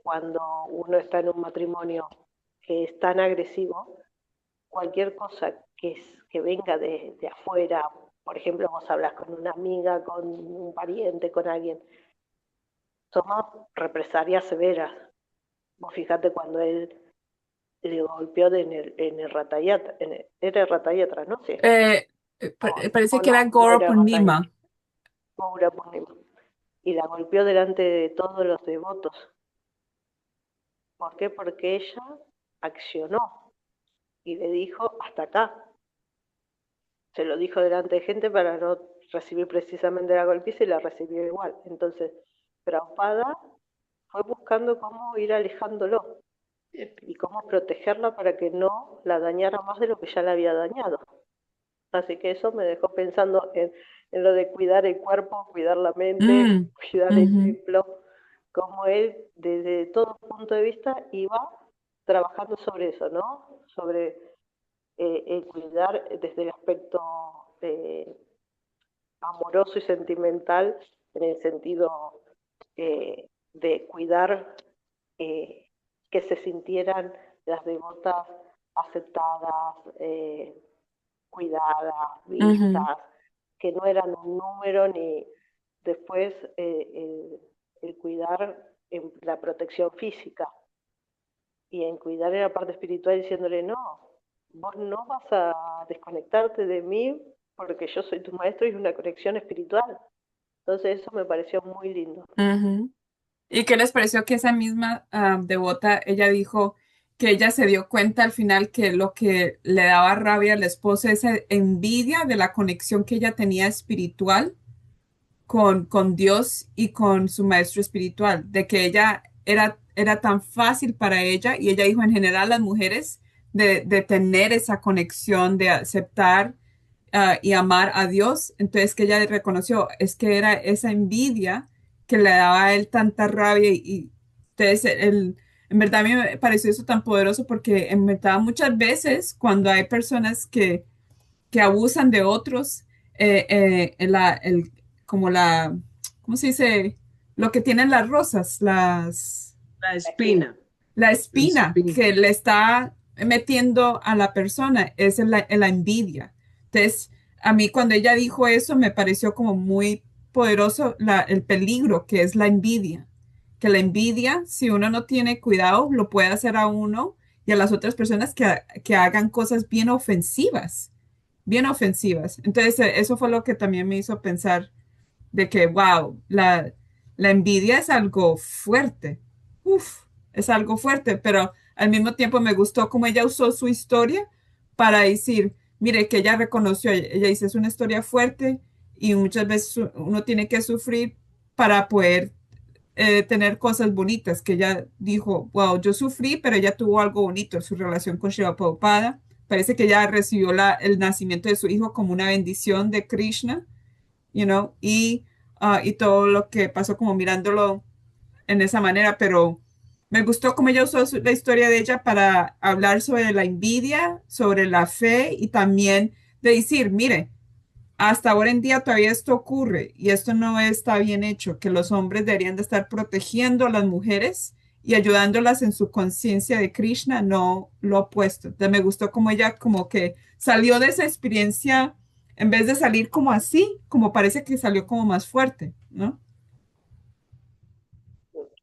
cuando uno está en un matrimonio que es tan agresivo, cualquier cosa que venga de afuera, por ejemplo, vos hablas con una amiga, con un pariente, con alguien, toma represalias severas. Vos fijate cuando él le golpeó en el Ratayatra, era el Ratayatra, ¿no? Sí. eh, O parece que era no, no Goro era Ratayatra, Purnima. Maura Purnima. Y la golpeó delante de todos los devotos. ¿Por qué? Porque ella accionó y le dijo hasta acá. Se lo dijo delante de gente para no recibir precisamente la golpiza y la recibió igual. Entonces, Prabhupada fue buscando cómo ir alejándolo y cómo protegerla para que no la dañara más de lo que ya la había dañado. Así que eso me dejó pensando en lo de cuidar el cuerpo, cuidar la mente, Mm, cuidar el ujú, templo, como él desde todo punto de vista iba trabajando sobre eso, ¿no? Sobre el cuidar desde el aspecto eh, amoroso y sentimental, en el sentido de cuidar eh, que se sintieran las devotas aceptadas, cuidadas, ujú, vistas, que no eran un número ni después el cuidar en la protección física y en cuidar en la parte espiritual diciéndole, no, vos no vas a desconectarte de mí porque yo soy tu maestro y es una conexión espiritual. Entonces eso me pareció muy lindo. ujú. ¿Y qué les pareció que esa misma devota, ella dijo que ella se dio cuenta al final que lo que le daba rabia al esposo es esa envidia de la conexión que ella tenía espiritual con Dios y con su maestro espiritual, de que ella era tan fácil para ella y ella dijo en general las mujeres de tener esa conexión, de aceptar y amar a Dios. Entonces que ella reconoció, es que era esa envidia que le daba a él tanta rabia y entonces en verdad a mí me pareció eso tan poderoso porque en verdad muchas veces cuando hay personas que abusan de otros, como ¿cómo se dice? Lo que tienen las rosas, La La espina. espina, la la espina espina. que le está metiendo a la persona es en la envidia. Entonces, a mí cuando ella dijo eso me pareció como muy poderoso el peligro que es la envidia. Que la envidia, si uno no tiene cuidado, lo puede hacer a uno y a las otras personas que hagan cosas bien ofensivas, bien ofensivas. Entonces, eso fue lo que también me hizo pensar de que, wow, la envidia es algo fuerte. uf, es algo fuerte, pero al mismo tiempo me gustó cómo ella usó su historia para decir, mire, que ella reconoció, ella dice, es una historia fuerte y muchas veces uno tiene que sufrir para poder tener cosas bonitas, que ella dijo, wow, yo sufrí, pero ella tuvo algo bonito en su relación con Shiva Prabhupada. Parece que ella recibió el nacimiento de su hijo como una bendición de Krishna, y todo lo que pasó como mirándolo en esa manera, pero me gustó cómo ella usó la historia de ella para hablar sobre la envidia, sobre la fe y también de decir, mire, hasta ahora en día todavía esto ocurre y esto no está bien hecho, que los hombres deberían de estar protegiendo a las mujeres y ayudándolas en su conciencia de Krishna, no lo opuesto. Entonces me gustó como ella como que salió de esa experiencia, en vez de salir como así, como parece que salió como más fuerte, ¿no?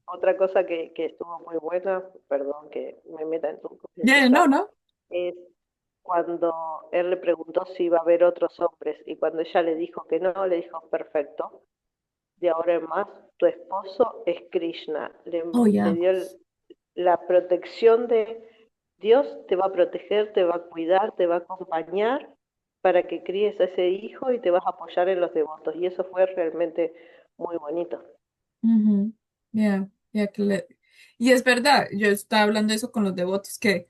Otra cosa que estuvo muy buena, perdón que me meta en en tu Yeah, no, chat, no. es cuando él le preguntó si iba a haber otros hombres y cuando ella le dijo que no, le dijo, perfecto, de ahora en más, tu esposo es Krishna. Oh, Le yeah. dio la protección de Dios, te va a proteger, te va a cuidar, te va a acompañar para que críes a ese hijo y te vas a apoyar en los devotos. Y eso fue realmente muy bonito. Ujú. Yeah, yeah, y es verdad, yo estaba hablando de eso con los devotos, que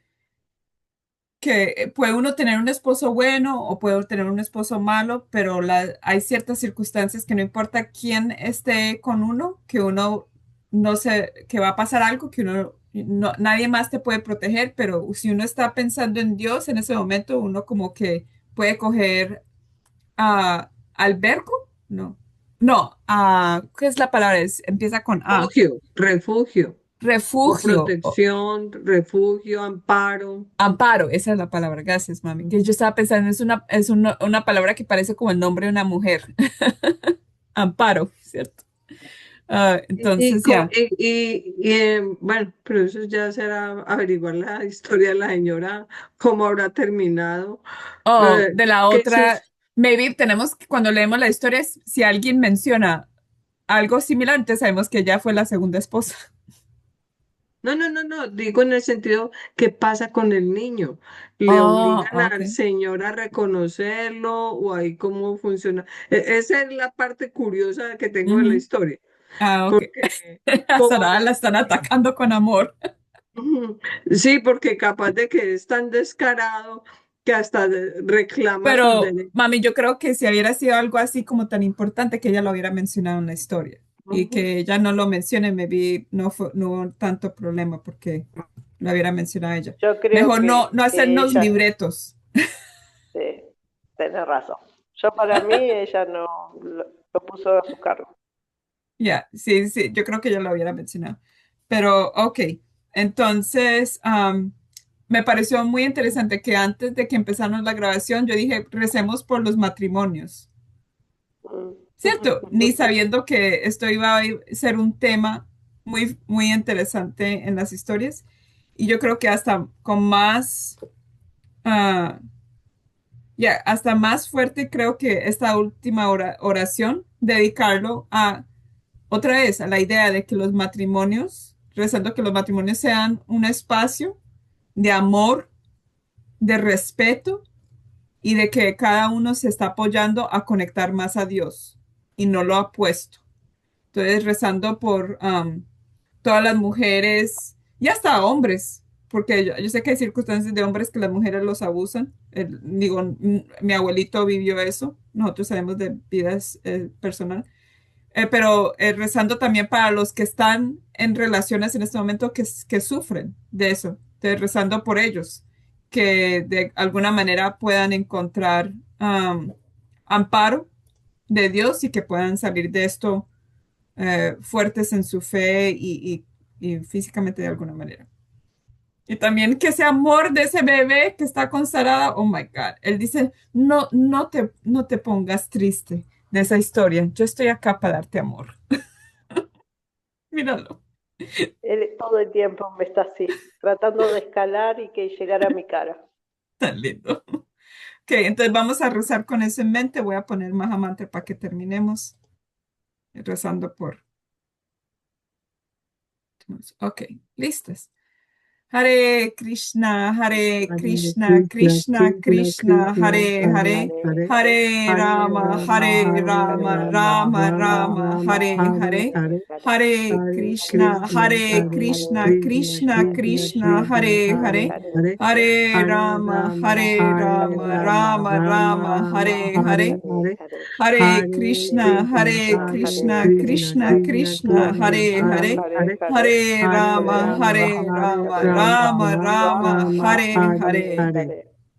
puede uno tener un esposo bueno o puede tener un esposo malo, pero hay ciertas circunstancias que no importa quién esté con uno, que uno no sé, que va a pasar algo, que nadie más te puede proteger, pero si uno está pensando en Dios en ese momento, uno como que puede coger albergo, no, no, ¿qué es la palabra? Empieza con A, Refugio, refugio, o refugio. protección, refugio, amparo. Amparo, esa es la palabra, gracias, mami. Que yo estaba pensando, es una palabra que parece como el nombre de una mujer. Amparo, ¿cierto? Y, Entonces, ya. bueno, pero eso ya será averiguar la historia de la señora, cómo habrá terminado. Oh, Eh, de la que eso otra, es- maybe tenemos que, cuando leemos la historia, si alguien menciona algo similar, entonces sabemos que ella fue la segunda esposa. no, no, no, no, digo en el sentido, ¿qué pasa con el niño? ¿Le Oh, obligan al ok. señor a reconocerlo o ahí cómo funciona? Esa es la parte curiosa que tengo de la Ujú. historia, Ok. porque A ¿cómo Sarada habrá la están atacando con amor. Ujú. Sí, porque capaz de que es tan descarado que hasta reclama sus Pero, derechos. mami, yo creo que si hubiera sido algo así como tan importante que ella lo hubiera mencionado en la historia y Ujú. que ella no lo mencione, me vi, no hubo tanto problema porque lo hubiera mencionado ella. Yo creo Mejor no que hacernos ella, libretos. tiene razón. Yo para mí ella no lo puso a su cargo. Ya, sí, sí, yo creo que ella lo hubiera mencionado. Pero, ok, entonces, me pareció muy interesante que antes de que empezáramos la grabación, yo dije, recemos por los matrimonios. Mm. ¿Cierto? Ni sabiendo que esto iba a ser un tema muy, muy interesante en las historias. Y yo creo que hasta con más, ah, ya, hasta más fuerte creo que esta última oración, dedicarlo a, otra vez, a la idea de que los matrimonios, rezando que los matrimonios sean un espacio de amor, de respeto y de que cada uno se está apoyando a conectar más a Dios y no lo ha puesto. Entonces, rezando por todas las mujeres y hasta hombres, porque yo sé que hay circunstancias de hombres que las mujeres los abusan. Digo, mi abuelito vivió eso, nosotros sabemos de vidas personal. Pero rezando también para los que están en relaciones en este momento que sufren de eso. Entonces, rezando por ellos, que de alguna manera puedan encontrar amparo de Dios y que puedan salir de esto fuertes en su fe y físicamente de alguna manera. Y también que ese amor de ese bebé que está con Sarada, oh my God. Él dice, no, no te pongas triste de esa historia. Yo estoy acá para darte amor. Míralo. Él todo el tiempo me está así, tratando de escalar y que llegara a mi cara. Tan lindo. Ok, entonces vamos a rezar con eso en mente. Voy a poner más amante para que terminemos rezando por Ok, listos. Hare Krishna, Hare Krishna, Krishna, Krishna Krishna, Krishna, Hare Hare Hare, Hare, Hare Hare Rama, Rama, Hare Hare Rama, Rama, Rama Rama Rama, Rama, Hare Hare Hare, Hare, Hare Hare Krishna, Krishna, Hare Hare Krishna, Krishna, Krishna Krishna Krishna, Krishna, Hare Hare Hare, Hare, Hare Hare Rama, Rama, Hare Hare Rama, Rama, Rama Rama Rama, Rama, Hare Hare, Hare Hare, Hare Hare Krishna, Krishna, Hare Hare Krishna, Krishna, Krishna Krishna Krishna, Krishna, Hare Hare Hare, Hare, Hare Hare Rama, Rama, Hare Hare Rama, Rama, Rama Rama Rama, Rama, Hare Hare Hare. Hare.